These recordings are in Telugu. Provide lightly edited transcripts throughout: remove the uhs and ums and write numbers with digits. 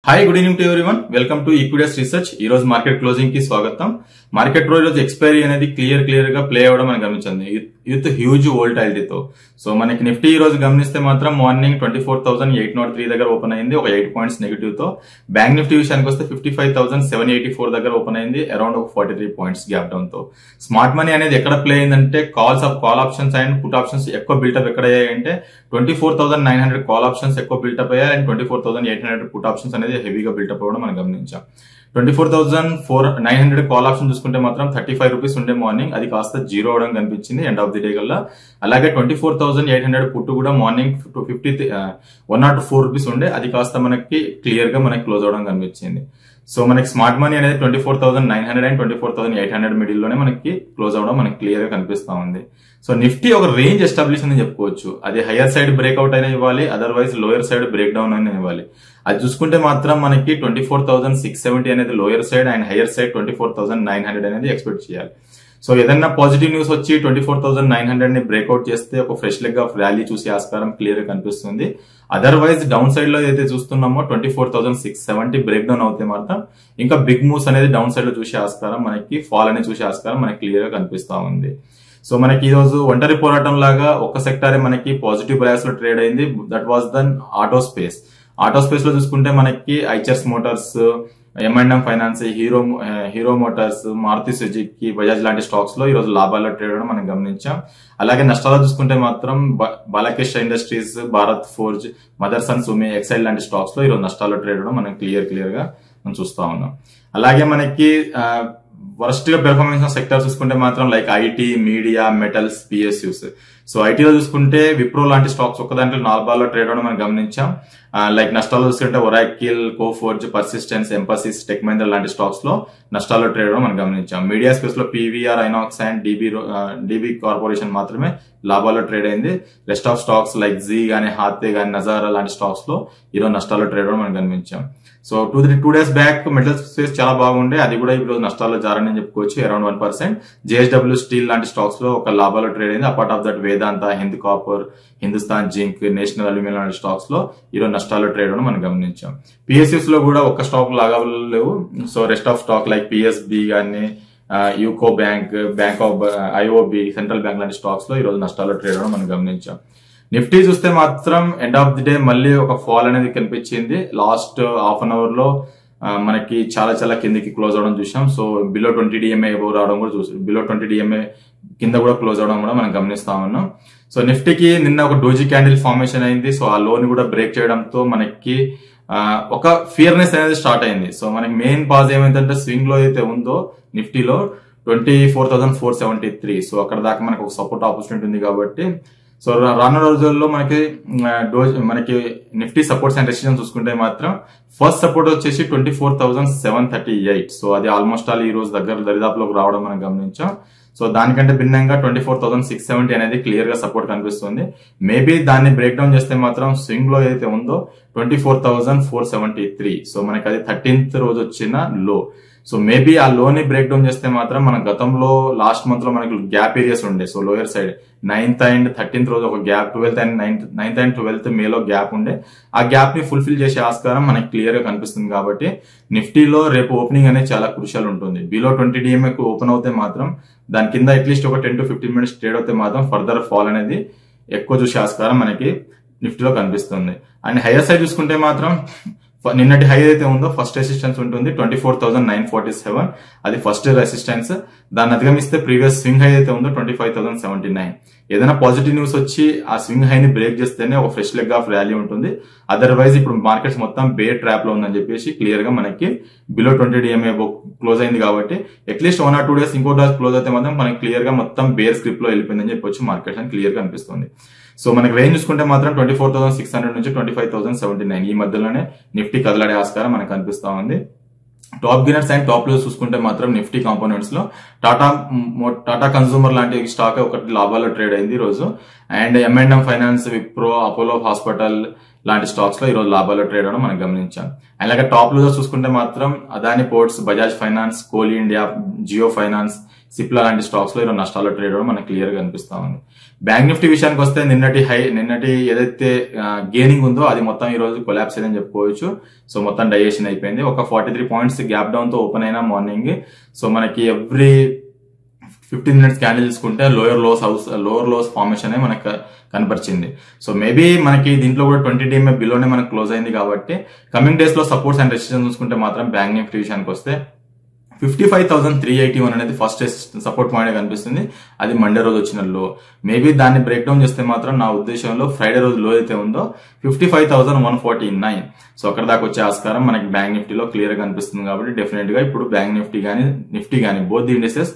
Hi good evening to everyone welcome to equities research. ఈ రోజు మార్కెట్ క్లోజింగ్ కి స్వాగతం. మార్కెట్ రోజు ఎక్స్పైరీ అనేది క్లియర్ గా ప్లే అవ్వడం మనం గమనించింది విత్ హ్యూజ్ వోల్టాలిటీతో. సో మనకి నిఫ్టీ ఈ రోజు గమనిస్తే మాత్రం మార్నింగ్ 24,803 దగ్గర ఓపెన్ అయింది, ఒక 8 పాయింట్స్ నెగిటివ్ తో. బ్యాంక్ నిఫ్టీ విషయానికి వస్తే 55,784 దగ్గర ఓపెన్ అయింది, అరౌండ్ ఒక 43 పాయింట్స్ గ్యాప్ డౌన్ తో. స్మార్ట్ మనీ అనేది ఎక్కడ ప్లే అయిందంటే call options and put options ఎక్కువ బిల్టప్ ఎక్కడ అయ్యాయంటే 24,900 కాల్ ఆప్షన్స్ ఎక్కువ బిల్టప్ అయ్యాయి అండ్ 24,800 పుట్ ఆప్షన్స్ అనేది హెవీగా బిల్టప్ అవ్వడం మనం గమనించాం. 24,900 కాల్ ఆప్షన్ చూసుకుంటే మాత్రం 35 రూపీస్ ఉండే మార్నింగ్, అది కాస్త జీరో అవడం కనిపించింది ఎండ్ ఆఫ్ ది డే కల్లా. అలాగే 24,800 పుట్టు కూడా మార్నింగ్ 104 రూపీస్ ఉండే, అది కాస్త మనకి క్లియర్ గా మనకి క్లోజ్ అవడం కనిపించింది. సో మనకి స్మార్ట్ మనీ అనేది 24,900 అండ్ 24,800 మిడిల్ లోనే మనకి క్లోజ్ అవడం మనకి క్లియర్ గా కనిపిస్తా ఉంది. సో నిఫ్టీ ఒక రేంజ్ ఎస్టాబ్లిష్ అని చెప్పుకోవచ్చు. అది హైయర్ సైడ్ బ్రేక్అవుట్ అయినా ఇవ్వాలి, otherwise lower side break down అయినా ఇవ్వాలి. అది చూసుకుంటే మాత్రం మనకి 24,670 అనేది lower side and higher side 24,900 అనేది ఎక్స్పెక్ట్ చేయాలి. సో ఏదైనా పాజిటివ్ న్యూస్ వచ్చి 24,900 ని బ్రేక్అవుట్ చేస్తే ఒక ఫ్రెష్ లెగ్ ఆఫ్ ర్యాలీ చూసే ఆస్కారం క్లియర్ గా కనిపిస్తుంది. అదర్వైజ్ డౌన్ సైడ్ లో ఏదైతే చూస్తున్నామో 24,670 బ్రేక్ డౌన్ అవుతే మాత్రం ఇంకా బిగ్ మూవ్స్ అనేది డౌన్ సైడ్ లో చూసే ఆస్కారం, మనకి ఫాల్ అనేది చూసే ఆస్కారం మనకి క్లియర్ గా కనిపిస్తా ఉంది. సో మనకి ఈ రోజు ఒంటరి పోరాటం లాగా ఒక సెక్టారే మనకి పాజిటివ్ బయాస్ లో ట్రేడ్ అయింది, that was then auto space. Auto space లో చూసుకుంటే మనకి Eicher's motors, M&M finance, Hero motors, Maruti Suzuki, Bajaj లాంటి స్టాక్స్ లో ఈ రోజు లాభాల్లో ట్రేడ్ అవడం మనం గమనించాం. అలాగే నష్టాలు చూసుకుంటే మాత్రం Balakrishna industries, Bharat forge, Motherson సుమి, ఎక్సైల్ లాంటి స్టాక్స్ లో ఈ రోజు నష్టాల్లో ట్రేడ్ అవడం మనం క్లియర్ గా మనం చూస్తా ఉన్నాం. అలాగే మనకి వరస్ట్ గా పెర్ఫార్మెన్స్ సెక్టర్ చూసుకుంటే మాత్రం like IT, media, metals, PSUs. So ఐటీలో చూసుకుంటే విప్రో లాంటి స్టాక్స్ ఒక్క దాంట్లో లాభాల్లో ట్రేడ్ అవడం మనం గమనించాం. లైక్ నష్టాలు చూసుకుంటే Oracle, Coforge, Persistence, Mphasis, Tech Mahindra లాంటి స్టాక్స్ లో నష్టాల్లో ట్రేడ్ అవడం మనం గమనించాం. మీడియా స్పేస్ లో PVR, Inox and DB Corporation మాత్రమే లాభాల్లో ట్రేడ్ అయింది. Rest of stocks like Zee గానీ, హాతే గానీ, నజారా లాంటి స్టాక్స్ లో ఈరోజు నష్టాల్లో ట్రేడ్ అవడం మనం గమనించాం. So 2 days back metal space చాలా బాగుండే, అది కూడా ఇప్పుడు నష్టాల్లో జారని చెప్పుకోవచ్చు, అరౌండ్ 1%. జేఎస్డబ్ల్యూ స్టీల్ లాంటి స్టాక్స్ లో ఒక లాభాల్లో ట్రేడ్ అయింది. Apart of that Vedanta, Hind copper, Hindustan zinc, national aluminium లాంటి స్టాక్స్ లో ఈరోజు నష్టాల్లో ట్రేడ్ అవడం మనం గమనించాం. పిఎస్యూస్ లో కూడా ఒక్క స్టాక్ లాగా లేవు. So rest of stock like PSB గానీ, UCO bank, bank of IOB, central bank లాంటి స్టాక్స్ లో ఈ రోజు నష్టాల్లో ట్రేడ్ అవడం మనం గమనించాం. నిఫ్టీ చూస్తే మాత్రం ఎండ్ ఆఫ్ ది డే మళ్ళీ ఒక ఫాల్ అనేది కనిపించింది. లాస్ట్ హాఫ్ అన్ అవర్ లో మనకి చాలా కిందకి క్లోజ్ అవడం చూసాం. సో బిలో 20 DMA రావడం కూడా చూసాం, బిలో 20 DMA కింద కూడా క్లోజ్ అవడం కూడా మనం గమనిస్తా ఉన్నాం. సో నిఫ్టీకి నిన్న ఒక డోజీ క్యాండిల్ ఫార్మేషన్ అయింది. సో ఆ లోని కూడా బ్రేక్ చేయడంతో మనకి ఒక ఫియర్నెస్ అనేది స్టార్ట్ అయింది. సో మనకి మెయిన్ పాజ్ ఏమైందంటే స్వింగ్ లో అయితే ఉందో నిఫ్టీలో 24,473. సో అక్కడ దాకా మనకు ఒక సపోర్ట్ ఆపర్చునిటీ ఉంది కాబట్టి సో రానున్న రోజుల్లో మనకి నిఫ్టీ సపోర్ట్స్ అండ్ రెసిస్టెన్స్ చూసుకుంటే మాత్రం ఫస్ట్ సపోర్ట్ వచ్చేసి 24,738. సో అది ఆల్మోస్ట్ ఆల్ ఈ రోజు దరిదాపులోకి రావడం మనం గమనించాం. సో దానికంటే భిన్నంగా 24,670 అనేది క్లియర్ గా సపోర్ట్ కనిపిస్తుంది. మేబీ దాన్ని బ్రేక్ డౌన్ చేస్తే మాత్రం స్వింగ్ లో ఏదైతే ఉందో 24,473. సో మనకి అది 13th రోజు వచ్చిన లో. సో మేబీ ఆ లోని బ్రేక్ డౌన్ చేస్తే మాత్రం మన గతంలో లాస్ట్ మంత్ లో మనకి గ్యాప్ ఏరియాస్ ఉండే. So lower side 9th and 13th రోజు ఒక గ్యాప్, 9th అండ్ 12th మేలో గ్యాప్ ఉండే. ఆ గ్యాప్ ని ఫుల్ఫిల్ చేసే ఆస్కారం మనకి క్లియర్ గా కనిపిస్తుంది. కాబట్టి నిఫ్టీలో రేపు ఓపెనింగ్ అనేది చాలా క్రూషియల్ ఉంటుంది. బిలో 20 DMA కు ఓపెన్ అవుతే మాత్రం దాని కింద అట్లీస్ట్ ఒక 10 to 15 మినిట్స్ ట్రేడ్ అవుతే మాత్రం ఫర్దర్ ఫాల్ అనేది ఎక్కువ చూసే ఆస్కారం మనకి నిఫ్టీలో కనిపిస్తుంది. అండ్ హైయర్ సైడ్ చూసుకుంటే మాత్రం నిన్నటి హై అయితే ఉందో ఫస్ట్ రెసిస్టెన్స్ ఉంటుంది 24,947, అది ఫస్ట్ రెసిస్టెన్స్. దాన్ని అధిగమిస్తే ప్రీవియస్ స్వింగ్ హై అయితే ఉందో 25,079. ఏదైనా పాజిటివ్ న్యూస్ వచ్చి ఆ స్వింగ్ హైని బ్రేక్ చేస్తేనే ఒక ఫ్రెష్ లెగ్ ఆఫ్ ర్యాలీ ఉంటుంది. అదర్వైజ్ ఇప్పుడు మార్కెట్స్ మొత్తం బేర్ ట్రాప్ లో ఉందని చెప్పేసి క్లియర్ గా మనకి బిలో 20 DMA క్లోజ్ అయింది కాబట్టి అట్లీస్ట్ 1 or 2 డేస్ ఇంకో డేస్ క్లోజ్ అయితే మాత్రం మనకి క్లియర్ గా మొత్తం బేర్ స్క్రిప్ట్ లో వెళ్ళిపోయిందని చెప్పొచ్చు మార్కెట్స్ అని క్లియర్ గా అనిపిస్తుంది. సో మనకి రేంజ్ చూసుకుంటే మాత్రం 24,600 నుంచి 25,079 ఈ మధ్యలోనే నిఫ్టీ కదలాడే ఆస్కారం మనకు కనిపిస్తా ఉంది. Top gainers and top loss చూసుకుంటే మాత్రం నిఫ్టీ కాంపోనెంట్స్ లో టాటా కన్సూమర్ లాంటి స్టాక్ ఒకటి లాభాల్లో ట్రేడ్ అయింది ఈ రోజు. And M&M finance, Wipro, Apollo hospital లాంటి స్టాక్స్ లో ఈ రోజు లాభాల్లో ట్రేడ్ అవడం మనం గమనించాం. అలాగే టాప్ లూజర్స్ చూసుకుంటే మాత్రం Adani Ports, Bajaj Finance, Coal India, Jio Finance, Cipla లాంటి స్టాక్స్ లో ఈరోజు నష్టాల్లో ట్రేడ్ అవ్వడం మనకు క్లియర్ గా కనిపిస్తా ఉంది. బ్యాంక్ నిఫ్టీ విషయానికి వస్తే నిన్నటి ఏదైతే గెయినింగ్ ఉందో అది మొత్తం ఈ రోజు కొలాప్స్ అయిందని చెప్పుకోవచ్చు. సో మొత్తం డైజెషన్ అయిపోయింది. ఒక 43 పాయింట్స్ గ్యాప్ డౌన్ తో ఓపెన్ అయిన మార్నింగ్. సో మనకి ఎవ్రీ 15 మినిట్స్ క్యాండిల్ తీసుకుంటే లోయర్ లోస్ ఫార్మేషన్ అనే మనకు కనపరిచింది. సో మేబీ మనకి దీంట్లో కూడా 20 DMA బిలోనే మనకు క్లోజ్ అయింది కాబట్టి కమింగ్ డేస్ లో సపోర్ట్స్ అండ్ రెసిస్టెన్స్ చూసుకుంటే మాత్రం బ్యాంక్ నిఫ్టీ విషయానికి వస్తే 55,381 అనేది ఫస్ట్ సపోర్ట్ పాయింట్ కనిపిస్తుంది. అది మండే రోజు వచ్చిన లో. మేబీ దాన్ని బ్రేక్ డౌన్ చేస్తే మాత్రం నా ఉద్దేశంలో ఫ్రైడే రోజు లో అయితే ఉందో 55,149. సో అక్కడ దాకా వచ్చే ఆస్కారం మనకి బ్యాంక్ నిఫ్టీలో క్లియర్ గా కనిపిస్తుంది. కాబట్టి డెఫినెట్ గా ఇప్పుడు బ్యాంక్ నిఫ్టీ గానీ బోత్ ది ఇండెసెస్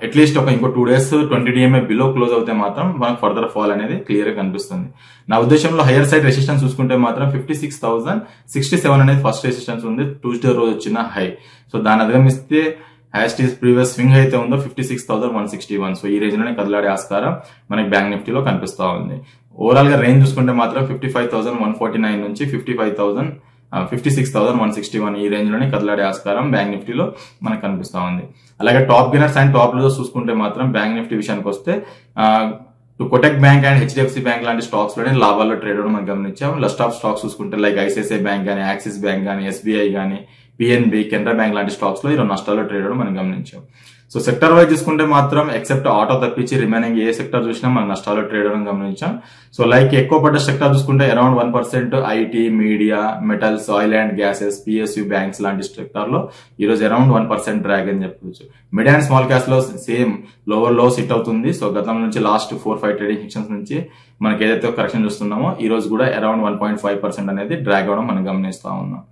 అట్లీస్ట్ ఇంకో 2 days 20 DMA బిలో క్లోజ్ అవుతే మాత్రం మనకు ఫర్దర్ ఫాల్ అనేది క్లియర్ గా కనిపిస్తుంది. నా ఉద్దేశంలో హైయర్ సైడ్ రెసిస్టెన్స్ చూసుకుంటే మాత్రం 56,067 అనేది ఫస్ట్ రెసిస్టెన్స్ ఉంది. ట్యూస్డే రోజు వచ్చిన హై. సో దాన్ని అధిగమిస్తే ప్రీవియస్ స్వింగ్ అయితే ఉందో 56,161. సో ఈ రేంజ్ లోనే కదలాడే ఆస్కారం మనకి బ్యాంక్ నిఫ్టీలో కనిపిస్తా ఉంది. ఓవరాల్ గా రేంజ్ చూసుకుంటే మాత్రం 55,149 నుంచి 56,161 ఈ రేంజ్ లోనే కదలాడే ఆస్కారం బ్యాంక్ నిఫ్టీలో మనకు కనిపిస్తా ఉంది. అలాగే top gainers and top losers చూసుకుంటే మాత్రం బ్యాంక్ నిఫ్టీ విషయానికి వస్తే Kotak bank and HDFC bank లాంటి స్టాక్స్ లోనే లాభాల్లో ట్రేడ్ అవడం మనం గమనించాం. లస్ట్ ఆఫ్ స్టాక్స్ చూసుకుంటే లైక్ ICICI బ్యాంక్ గానీ, యాక్సిస్ బ్యాంక్ గానీ, SBI గానీ, PNB, కెనరా బ్యాంక్ లాంటి స్టాక్స్ లో ఈరోజు నష్టాల్లో ట్రేడ్ అవడం మనం గమనించాం. సో సెక్టర్ వైజ్ చూసుకుంటే మాత్రం ఎక్సెప్ట్ ఆటో తప్పించి రిమైనింగ్ ఏ సెక్టర్ చూసినా మనం నష్టాల్లో ట్రేడ్ అవడం గమనించాం. సో లైక్ ఎక్కువ పడ్డ సెక్టర్ చూసుకుంటే around 1% IT, media, metals, oil and gases, PSU banks లాంటి సెక్టర్ లో ఈ రోజు అరౌండ్ 1% డ్రాగ్ అని చెప్పవచ్చు. మిడ్ అండ్ స్మాల్ క్యాప్స్ లో సేమ్ లోవర్ లో సిట్ అవుతుంది. సో గతం నుంచి లాస్ట్ 4-5 ట్రేడింగ్ సెక్షన్స్ నుంచి మనకి ఏదైతే కరెక్షన్ చూస్తున్నామో ఈ రోజు కూడా అరౌండ్ 1.5% అనేది డ్రాగ్ అవడం మనం గమనిస్తా ఉన్నాం.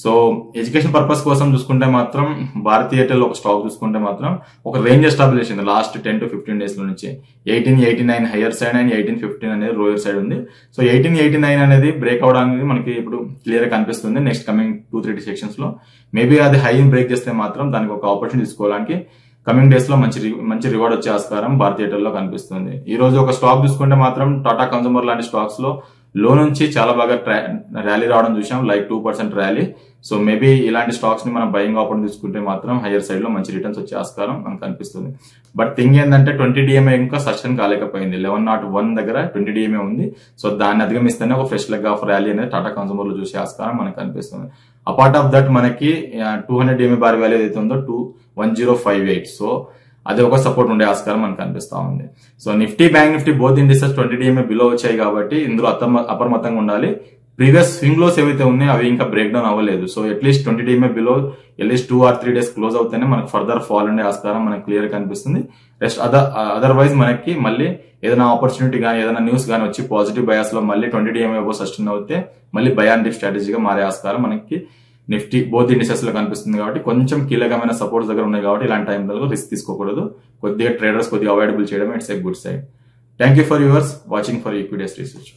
సో ఎడ్యుకేషన్ పర్పస్ కోసం చూసుకుంటే మాత్రం భారతీ ఎయిర్టెల్ ఒక స్టాక్ చూసుకుంటే మాత్రం ఒక రేంజ్ ఎస్టాబ్లిష్ అయింది లాస్ట్ 10 to 15 డేస్ లో నుంచి. 1889 హైయర్ సైడ్ అండ్ 1815 అనేది లోయర్ సైడ్ ఉంది. సో 1889 అనేది బ్రేక్ అవడానికి మనకి ఇప్పుడు క్లియర్ గా కనిపిస్తుంది. నెక్స్ట్ కమింగ్ 2-3 సెక్షన్స్ లో మేబీ అది హై బ్రేక్ చేస్తే మాత్రం దానికి ఒక ఆపర్చునిటీ తీసుకోవడానికి కమింగ్ డేస్ లో మంచి రివార్డ్ వచ్చే ఆస్కారం భారతీ ఎయిర్టెల్ లో కనిపిస్తుంది. ఈ రోజు ఒక స్టాక్ చూసుకుంటే మాత్రం టాటా కన్స్యూమర్ లాంటి స్టాక్స్ లో లో నుంచి చాలా బాగా ర్యాలీ రావడం చూసాం, లైక్ 2% ర్యాలీ. సో మేబీ ఇలాంటి స్టాక్స్ ని మనం బయింగ్ ఆపర్చునిటీ తీసుకుంటే మాత్రం హైయర్ సైడ్ లో మంచి రిటర్న్స్ వచ్చే ఆస్కారం మనకు కనిపిస్తుంది. బట్ థింగ్ ఏంటంటే 20 DMA ఇంకా సస్టైన్ కాలేకపోయింది. 1101 దగ్గర 20 DMA ఉంది. సో దాన్ని అధిగమిస్తేనే ఒక ఫ్రెష్ లెగ్ ఆఫ్ ర్యాలీ అనేది టాటా కన్స్యూమర్ లో చూసే ఆస్కారం మనకు కనిపిస్తుంది. అపార్ట్ ఆఫ్ దట్ మనకి 200 DMA బార్ వాల్యూ ఏదైతే ఉందో 1058. సో అది ఒక సపోర్ట్ ఉండే ఆస్కారం మనకు కనిపిస్తా ఉంది. So Nifty, bank Nifty both indices 20 DMA below వచ్చాయి కాబట్టి ఇందులో అప్రమత్తంగా ఉండాలి. ప్రీవియస్ స్వింగ్ లోస్ ఏవైతే ఉన్నాయో అవి ఇంకా బ్రేక్ డౌన్ అవ్వలేదు. So at least 20 DMA below at least 2 or 3 days close అవుతేనే మనకు ఫర్దర్ ఫాల్ ఉండే ఆస్కారం మనకు క్లియర్ కనిపిస్తుంది. రెస్ట్ అదర్వైజ్ మనకి మళ్ళీ ఏదైనా ఆపర్చునిటీ కానీ ఏదైనా న్యూస్ కానీ వచ్చి పాజిటివ్ బయాస్ లో మళ్ళీ 20 DMA సస్టైన్ అవుతే మళ్ళీ బై అండ్ డిప్ స్ట్రాటజీగా మారే ఆస్కారం మనకి నిఫ్టీ బోత్ ఇండిసెస్ లో కనిపిస్తుంది. కాబట్టి కొంచెం కీలకమైన సపోర్ట్స్ దగ్గర ఉన్నాయి కాబట్టి ఇలాంటి టైంలో రిస్క్ తీసుకోకూడదు. కొద్దిగా ట్రేడర్స్ అవైలబుల్ చేయడం it's a good side. Thank you for yours watching for equities research.